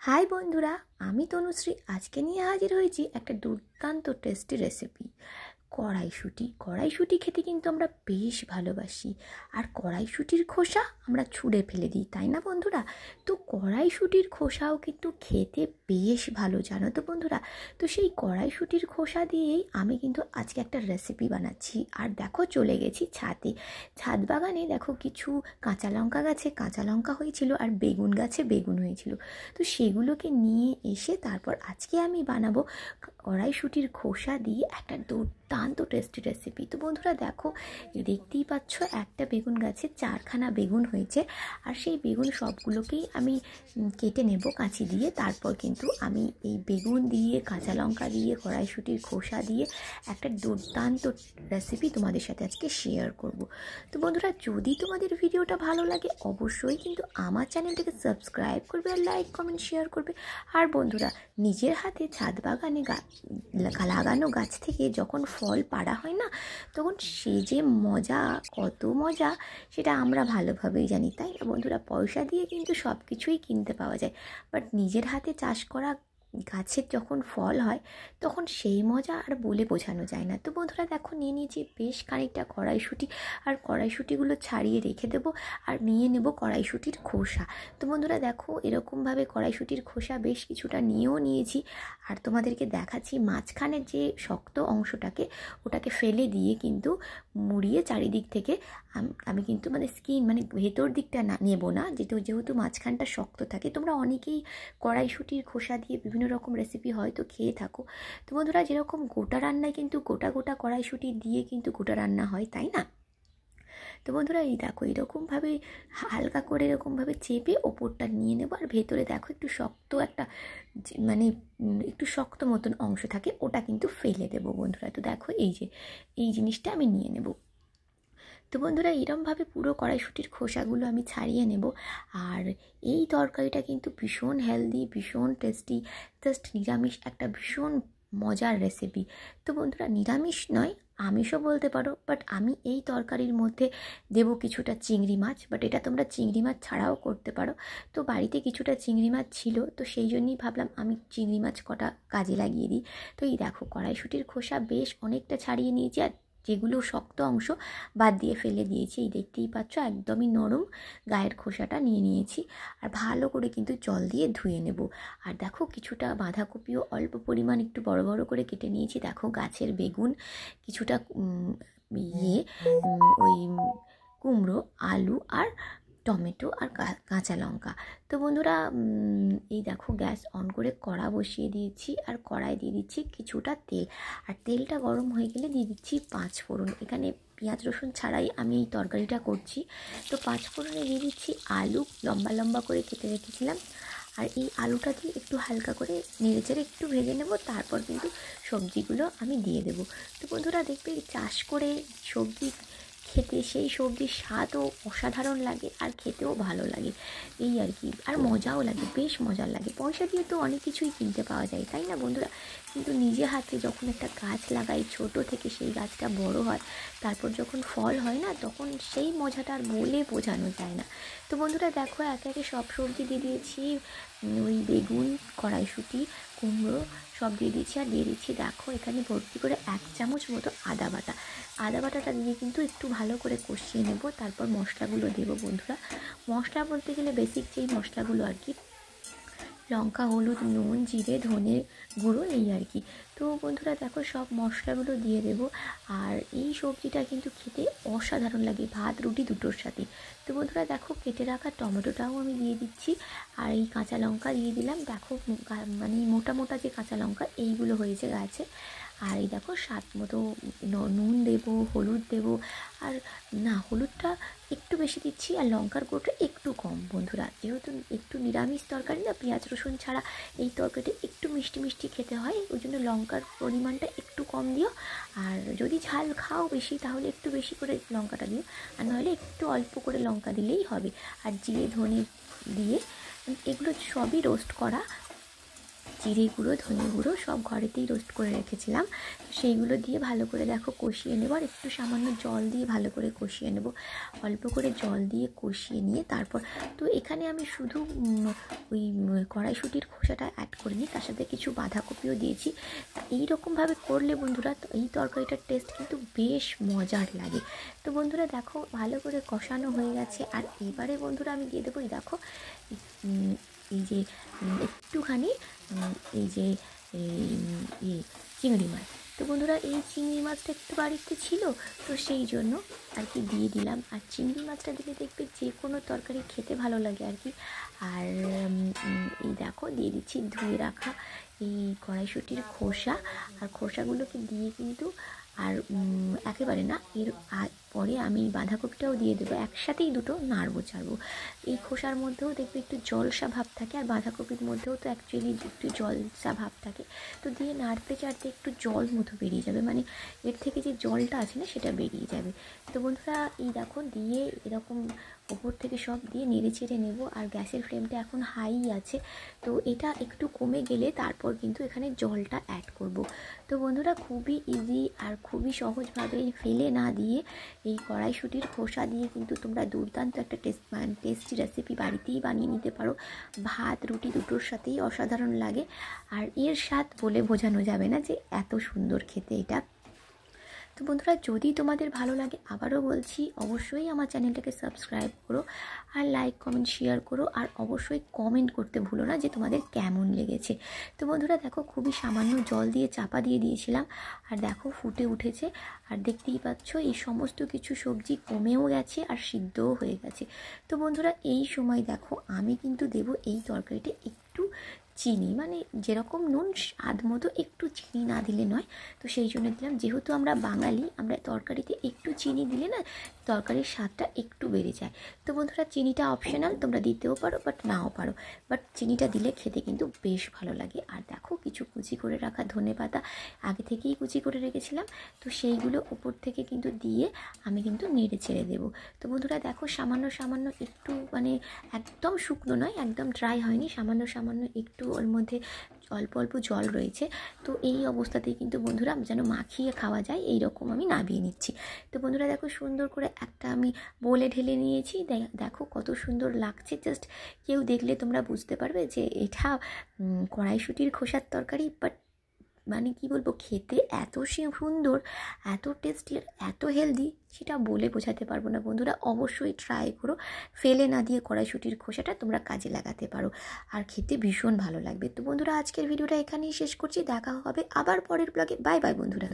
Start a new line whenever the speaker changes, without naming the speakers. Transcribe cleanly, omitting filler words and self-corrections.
High বন্ধুরা, আমি তনুশ্রী আজকে নিয়ে হাজির হয়েছি একটা দুর্দান্ত টেস্টি রেসিপি কড়াইশুঁটি খেতে কিন্তু আমরা বেশ ভালোবাসি। আর কড়াইশুঁটির খোসা আমরা ছুঁড়ে ফেলে দিই, তাই না বন্ধুরা? তো কড়াইশুঁটির খোসাও কিন্তু খেতে বেশ ভালো, জানো তো বন্ধুরা। তো সেই কড়াইশুঁটির খোসা দিয়েই আমি কিন্তু আজকে একটা রেসিপি বানাচ্ছি। আর দেখো, চলে গেছি ছাদ বাগানে। দেখো, কিছু কাঁচা লঙ্কা গাছে কাঁচা লঙ্কা হয়েছিল আর বেগুন গাছে বেগুন হয়েছিল। তো সেগুলোকে নিয়ে এসে তারপর আজকে আমি বানাবো কড়াইশুঁটির খোসা দিয়ে একটা দুর্দান্ত টেস্টি রেসিপি। তো বন্ধুরা দেখো, দেখতেই পাচ্ছ একটা বেগুন গাছে 4খানা বেগুন হয়েছে। আর সেই বেগুন সবগুলোকেই আমি কেটে নেব কাঁচি দিয়ে। তারপর কিন্তু আমি এই বেগুন দিয়ে, কাঁচা লঙ্কা দিয়ে, কড়াইশুঁটির খোসা দিয়ে একটা দুর্দান্ত রেসিপি তোমাদের সাথে আজকে শেয়ার করব। তো বন্ধুরা, যদি তোমাদের ভিডিওটা ভালো লাগে অবশ্যই কিন্তু আমার চ্যানেলটাকে সাবস্ক্রাইব করবে আর লাইক কমেন্ট শেয়ার করবে। আর বন্ধুরা, নিজের হাতে ছাদ বাগানে লাগানো গাছ থেকে যখন ফল পাড়া হয় না, তখন সে যে মজা, কত মজা, সেটা আমরা ভালোভাবেই জানি, তাই না বন্ধুরা? পয়সা দিয়ে কিন্তু সব কিছুই কিনতে পাওয়া যায়, বাট নিজের হাতে চাষ করা গাছের যখন ফল হয় তখন সেই মজা আর বলে বোঝানো যায় না। তো বন্ধুরা দেখো, নিয়ে নিয়েছি বেশ খানিকটা কড়াইশুঁটি। আর কড়াইশুঁটিগুলো ছাড়িয়ে রেখে দেবো আর নিয়ে নেব কড়াইশুঁটির খোসা। তো বন্ধুরা দেখো, এরকমভাবে কড়াইশুঁটির খোসা বেশ কিছুটা নিয়েও নিয়েছি। আর তোমাদেরকে দেখাচ্ছি, মাঝখানের যে শক্ত অংশটাকে ওটাকে ফেলে দিয়ে কিন্তু মুড়িয়ে চারিদিক থেকে আমি কিন্তু স্কিন ভেতর দিকটা নেব না, যেহেতু মাঝখানটা শক্ত থাকে। তোমরা অনেকেই কড়াইশুঁটির খোসা দিয়ে বিভিন্ন রকম রেসিপি হয়তো খেয়ে থাকো। তো বন্ধুরা, যেরকম গোটা রান্নায় কিন্তু গোটা গোটা কড়াইশুঁটি দিয়ে কিন্তু গোটা রান্না হয়, তাই না? তো বন্ধুরা, এই দেখো, এরকমভাবে হালকা করে এরকমভাবে চেপে ওপরটা নিয়ে নেবো। আর ভেতরে দেখো একটু শক্ত একটা একটু শক্ত মতন অংশ থাকে, ওটা কিন্তু ফেলে দেবো বন্ধুরা। তো দেখো, এই জিনিসটা আমি নিয়ে নেব। তো বন্ধুরা, এরমভাবে পুরো কড়াইশুঁটির খোসাগুলো আমি ছাড়িয়ে নেব। আর এই তরকারিটা কিন্তু ভীষণ হেলদি, ভীষণ টেস্টি, জাস্ট নিরামিষ একটা ভীষণ মজার রেসিপি। তো বন্ধুরা, নিরামিষ নয়, আমিষও বলতে পারো, বাট আমি এই তরকারির মধ্যে দেবো কিছুটা চিংড়ি মাছ। বাট এটা তোমরা চিংড়ি মাছ ছাড়াও করতে পারো। তো বাড়িতে কিছুটা চিংড়ি মাছ ছিল, তো সেই জন্যই ভাবলাম আমি চিংড়ি মাছ কটা কাজে লাগিয়ে দিই। তো এই দেখো, কড়াইশুঁটির খোসা বেশ অনেকটা ছাড়িয়ে নিয়েছি, আর যেগুলো শক্ত অংশ বাদ দিয়ে ফেলে দিয়েছি। এই দেখতেই পাচ্ছ, একদমই নরম গায়ের খোসাটা নিয়ে নিয়েছি। আর ভালো করে কিন্তু জল দিয়ে ধুয়ে নেব। আর দেখো, কিছুটা বাঁধাকপিও অল্প পরিমাণ একটু বড় বড় করে কেটে নিয়েছি। দেখো, গাছের বেগুন, কিছুটা ওই কুমড়ো, আলু আর টমেটো আর কাঁচা লঙ্কা। তো বন্ধুরা, এই দেখো, গ্যাস অন করে কড়া বসিয়ে দিয়েছি। আর কড়াই দিয়ে দিচ্ছি কিছুটা তেল। আর তেলটা গরম হয়ে গেলে দিয়ে দিচ্ছি 5 ফোড়ন। এখানে পেঁয়াজ রসুন ছাড়াই আমি এই তরকারিটা করছি। তো 5 ফোড়নে দিয়ে দিচ্ছি আলু, লম্বা লম্বা করে কেটে রেখেছিলাম। আর এই আলুটা দিয়ে একটু হালকা করে নেড়েচেড়ে একটু ভেজে নেব। তারপর কিন্তু সবজিগুলো আমি দিয়ে দেবো। তো বন্ধুরা, দেখবে চাষ করে সবজি খেতে, সেই সবজির স্বাদও অসাধারণ লাগে আর খেতেও ভালো লাগে, এই আর কি। আর মজাও লাগে, বেশ মজার লাগে। পয়সা দিয়ে তো অনেক কিছুই কিনতে পাওয়া যায়, তাই না বন্ধুরা? কিন্তু নিজে হাতে যখন একটা গাছ লাগাই, ছোট থেকে সেই গাছটা বড় হয়, তারপর যখন ফল হয় না, তখন সেই মজাটা আর বলে বোঝানো যায় না। তো বন্ধুরা দেখো, একে একে সব সবজি দিয়ে দিয়েছি। ওই বেগুন, কড়াইশুঁটি, কুমড়ো সব দিয়ে দিচ্ছি। আর দিয়ে দিচ্ছি, দেখো, এখানে ভর্তি করে 1 চামচ মতো আদা বাটাটা দিয়ে কিন্তু একটু ভালো করে কষিয়ে নেব। তারপর মশলাগুলো দেবো বন্ধুরা। মশলা বলতে গেলে বেসিক যেই মশলাগুলো আর কি, লঙ্কা, হলুদ, নুন, জিরে, ধনে গুঁড়ো, এই আর কি। তো বন্ধুরা দেখো, সব মশলাগুলো দিয়ে দেবো। আর এই সবজিটা কিন্তু খেতে অসাধারণ লাগে ভাত রুটি দুটোর সাথে। তো বন্ধুরা দেখো, কেটে রাখা টমেটোটাও আমি দিয়ে দিচ্ছি। আর এই কাঁচা লঙ্কা দিয়ে দিলাম। দেখো, মোটা মোটা যে কাঁচা লঙ্কা এইগুলো হয়েছে গাছে। আর এই দেখো, স্বাদ মতো নুন দেবো, হলুদ দেবো। আর না, হলুদটা একটু বেশি দিচ্ছি, আর লঙ্কার গুঁড়োটা একটু কম বন্ধুরা। যেহেতু একটু নিরামিষ তরকারি না, পেঁয়াজ রসুন ছাড়া এই তরকারিটা একটু মিষ্টি মিষ্টি খেতে হয়, ওই জন্য লঙ্কার পরিমাণটা একটু কম দিও। আর যদি ঝাল খাও বেশি, তাহলে একটু বেশি করে লঙ্কাটা দিও, আর নাহলে একটু অল্প করে লঙ্কা দিলেই হবে। আর জিরে ধনে দিয়ে এগুলো সবই রোস্ট করা জিরে গুঁড়ো, ধনে গুঁড়ো সব ঘরেতেই রোস্ট করে রেখেছিলাম। সেইগুলো দিয়ে ভালো করে দেখো কষিয়ে নেব, আর একটু সামান্য জল দিয়ে ভালো করে কষিয়ে নেব। অল্প করে জল দিয়ে কষিয়ে নিয়ে তারপর তো এখানে আমি শুধু ওই কড়াইশুঁটির খোসাটা অ্যাড করিনি, তার সাথে কিছু বাঁধাকপিও দিয়েছি। এইরকমভাবে করলে বন্ধুরা এই তরকারিটার টেস্ট কিন্তু বেশ মজার লাগে। তো বন্ধুরা দেখো ভালো করে কষানো হয়ে গেছে, আর এবারে বন্ধুরা আমি দিয়ে দেবো দেখো এই যে একটুখানি এই যে চিংড়ি মাছ। তো বন্ধুরা এই চিংড়ি মাছটা একটু বাড়িতে ছিল, তো সেই জন্য আর কি দিয়ে দিলাম। আর চিংড়ি মাছটা দিলে দেখবে যে কোনো তরকারি খেতে ভালো লাগে আর কি। আর এই দেখো দিয়ে দিচ্ছি ধুয়ে রাখা এই কড়াইশুঁটির খোসা, আর খোসাগুলোকে দিয়ে কিন্তু আর একেবারে না, এর পরে আমি বাঁধাকপিটাও দিয়ে দেবো, একসাথেই দুটো নাড়বো চাড়বো। এই খোসার মধ্যেও দেখবে একটু জলসা ভাব থাকে, আর বাঁধাকপির মধ্যেও তো অ্যাকচুয়ালি একটু জলসা ভাব থাকে। তো দিয়ে নাড়তে চাড়তে একটু জল মতো বেরিয়ে যাবে, মানে এর থেকে যে জলটা আছে না সেটা বেরিয়ে যাবে। তো বন্ধুরা এই দেখো দিয়ে এরকম ওপর থেকে সব দিয়ে নেড়ে চেড়ে নেবো। আর গ্যাসের ফ্লেমটা এখন হাই আছে, তো এটা একটু কমে গেলে তারপর কিন্তু এখানে জলটা অ্যাড করব। তো বন্ধুরা খুবই ইজি আর খুবই সহজভাবে ফেলে না দিয়ে এই কড়াইশুঁটির খোসা দিয়ে কিন্তু তোমরা দুর্দান্ত একটা টেস্টি রেসিপি বাড়িতেই বানিয়ে নিতে পারো। ভাত রুটি দুটোর সাথেই অসাধারণ লাগে, আর এর স্বাদ বলে বোঝানো যাবে না যে এত সুন্দর খেতে এটা। তো বন্ধুরা যদি তোমাদের ভালো লাগে, আবারও বলছি অবশ্যই আমার চ্যানেলটাকে সাবস্ক্রাইব করো, আর লাইক কমেন্ট শেয়ার করো, আর অবশ্যই কমেন্ট করতে ভুলো না যে তোমাদের কেমন লেগেছে। তো বন্ধুরা দেখো খুবই সামান্য জল দিয়ে চাপা দিয়ে দিয়েছিলাম, আর দেখো ফুটে উঠেছে। আর দেখতেই পাচ্ছ এই সমস্ত কিছু সবজি কমেও গেছে আর সিদ্ধও হয়ে গেছে। তো বন্ধুরা এই সময় দেখো আমি কিন্তু দেব এই তরকারিতে একটু চিনি, মানে যেরকম নুন স্বাদ মতো, একটু চিনি না দিলে নয়। তো সেই জন্য দিলাম, যেহেতু আমরা বাঙালি, আমরা তরকারিতে একটু চিনি দিলে না তরকারির স্বাদটা একটু বেড়ে যায়। তো বন্ধুরা চিনিটা অপশনাল, তোমরা দিতেও পারো বাট নাও পারো, বাট চিনিটা দিলে খেতে কিন্তু বেশ ভালো লাগে। আর দেখো কিছু কুচি করে রাখা ধনেপাতা আগে থেকেই কুচি করে রেখেছিলাম, তো সেইগুলো উপর থেকে কিন্তু দিয়ে আমি কিন্তু নেড়ে ছেড়ে দেবো। তো বন্ধুরা দেখো সামান্য সামান্য একটু, মানে একদম শুকনো নয়, একদম ড্রাই হয়নি, সামান্য সামান্য একটু ওর মধ্যে অল্প অল্প জল রয়েছে। তো এই অবস্থাতেই কিন্তু বন্ধুরা যেন মাখিয়ে খাওয়া যায় এই রকম আমি নামিয়ে নিচ্ছি। তো বন্ধুরা দেখো সুন্দর করে একটা আমি বলে ঢেলে নিয়েছি, দেখো কত সুন্দর লাগছে। জাস্ট কেউ দেখলে তোমরা বুঝতে পারবে যে এটা কড়াইশুঁটির খোসার তরকারি, বাট মানে কি বলবো, খেতে এত সুন্দর, এত টেস্টি, এত হেলদি, সেটা বলে বোঝাতে পারবো না। বন্ধুরা অবশ্যই ট্রাই করো, ফেলে না দিয়ে কড়াইশুঁটির খোসাটা তোমরা কাজে লাগাতে পারো, আর খেতে ভীষণ ভালো লাগবে। তো বন্ধুরা আজকের ভিডিওটা এখানেই শেষ করছি, দেখা হবে আবার পরের ব্লগে। বাই বাই বন্ধুরা।